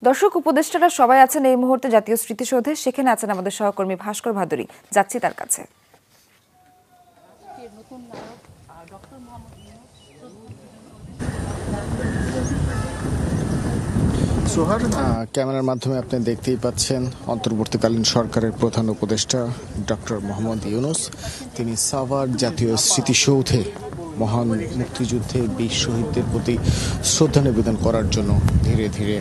দর্শক, উপদেষ্টারা সবাই আছেন এই মুহূর্তে জাতীয় স্মৃতিসৌধে। সেখানে আছেন আমাদের সহকর্মী ভাস্কর ভাদুরী। যাচ্ছি তার কাছে। সোহার, ক্যামেরার মাধ্যমে আপনি দেখতেই পাচ্ছেন অন্তর্বর্তীকালীন সরকারের প্রধান উপদেষ্টা ডক্টর মোহাম্মদ ইউনূস। তিনি সাভার জাতীয় স্মৃতিসৌধে মহান মুক্তিযুদ্ধে বীর শহীদদের প্রতি শ্রদ্ধা নিবেদন করার জন্য ধীরে ধীরে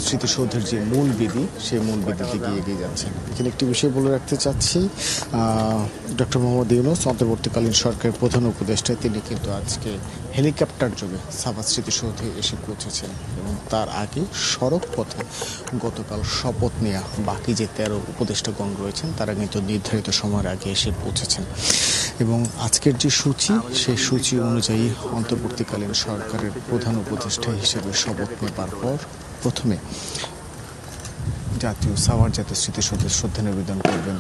স্মৃতিসৌধের যে মূল বেদি, সেই মূল বেদির দিকে এগিয়ে যাচ্ছেন। এখানে একটি বিষয় বলে রাখতে চাচ্ছি, ডক্টর মোহাম্মদ ইউনূস অন্তর্বর্তীকালীন সরকারের প্রধান উপদেষ্টা, তিনি কিন্তু আজকে হেলিকপ্টার যোগে সাভার স্মৃতিসৌধে এসে পৌঁছেছেন এবং তার আগে সড়ক পথে গতকাল শপথ নেওয়া বাকি যে 13 উপদেষ্টাগণ রয়েছেন তারা কিন্তু নির্ধারিত সময়ের আগে এসে পৌঁছেছেন। এবং আজকের যে সূচি, সেই সূচি অনুযায়ী অন্তর্বর্তীকালীন সরকারের প্রধান উপদেষ্টা হিসেবে শপথ নেবার পর প্রথমে সাভার জাতীয় স্মৃতিসৌধে শ্রদ্ধা নিবেদন করবেন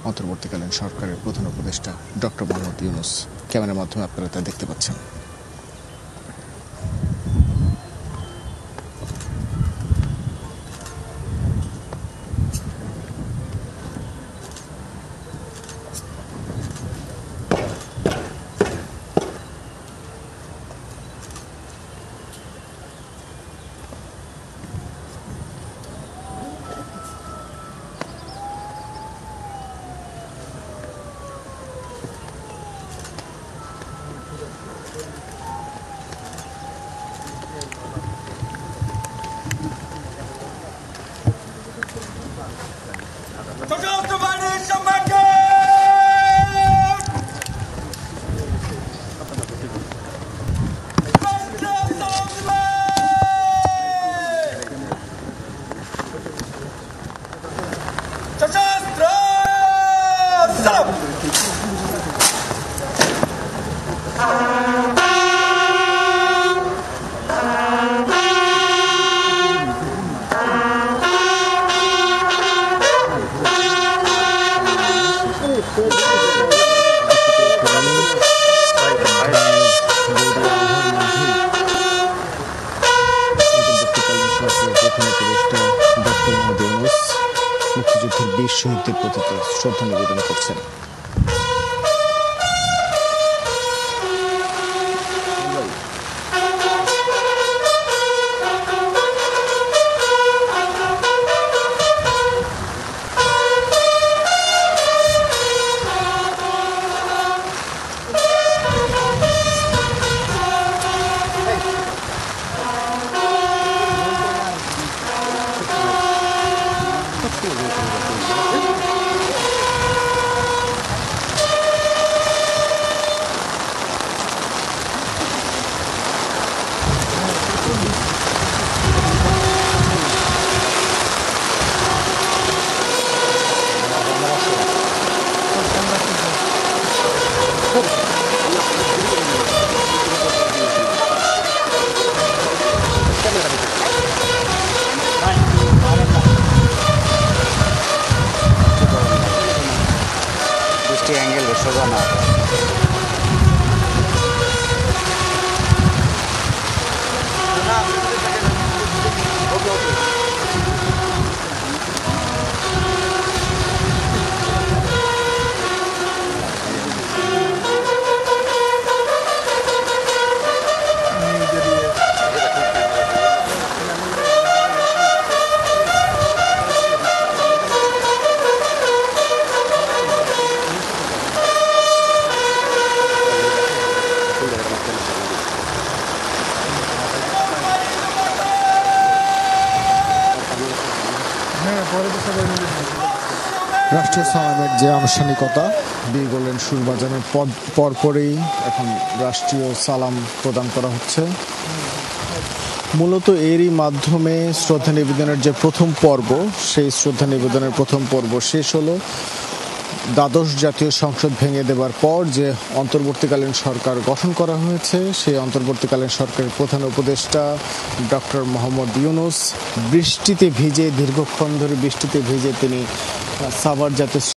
অন্তর্বর্তীকালীন সরকারের প্রধান উপদেষ্টা ডক্টর মোহাম্মদ ইউনূস। ক্যামেরার মাধ্যমে আপনারা তা দেখতে পাচ্ছেন। মুক্তিযুদ্ধের বীর শহীদদের প্রতি শ্রদ্ধা নিবেদন করছেন। অ্যাঙ্গেল সোজা না। রাষ্ট্রীয় সালামের যে আনুষ্ঠানিকতা, বীর গোল্ডেন সুর বাজানোর পরপরই এখন রাষ্ট্রীয় সালাম প্রদান করা হচ্ছে। মূলত এরই মাধ্যমে শ্রদ্ধা নিবেদনের যে প্রথম পর্ব, সেই শ্রদ্ধা নিবেদনের প্রথম পর্ব শেষ হলো। দ্বাদশ জাতীয় সংসদ ভেঙে দেবার পর যে অন্তর্বর্তীকালীন সরকার গঠন করা হয়েছে, সেই অন্তর্বর্তীকালীন সরকারের প্রধান উপদেষ্টা ডক্টর মোহাম্মদ ইউনূস দীর্ঘক্ষণ ধরে বৃষ্টিতে ভিজে তিনি সাভার জাতীয়